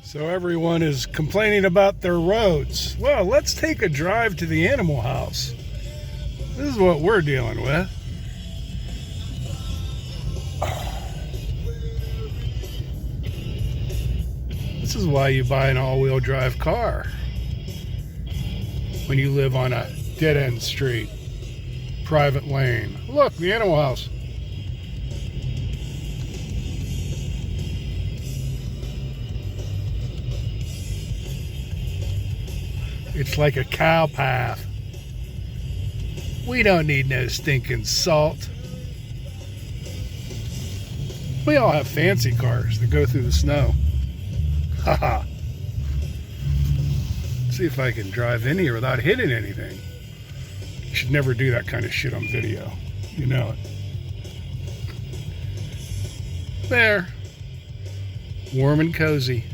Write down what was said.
So everyone is complaining about their roads. Well, let's take a drive to the animal house. This is what we're dealing with. This is why you buy an all-wheel drive car when you live on a dead-end street, private lane. Look, the animal house. It's like a cow path. We don't need no stinking salt. We all have fancy cars that go through the snow. Haha. See if I can drive in here without hitting anything. You should never do that kind of shit on video. You know it. There. Warm and cozy.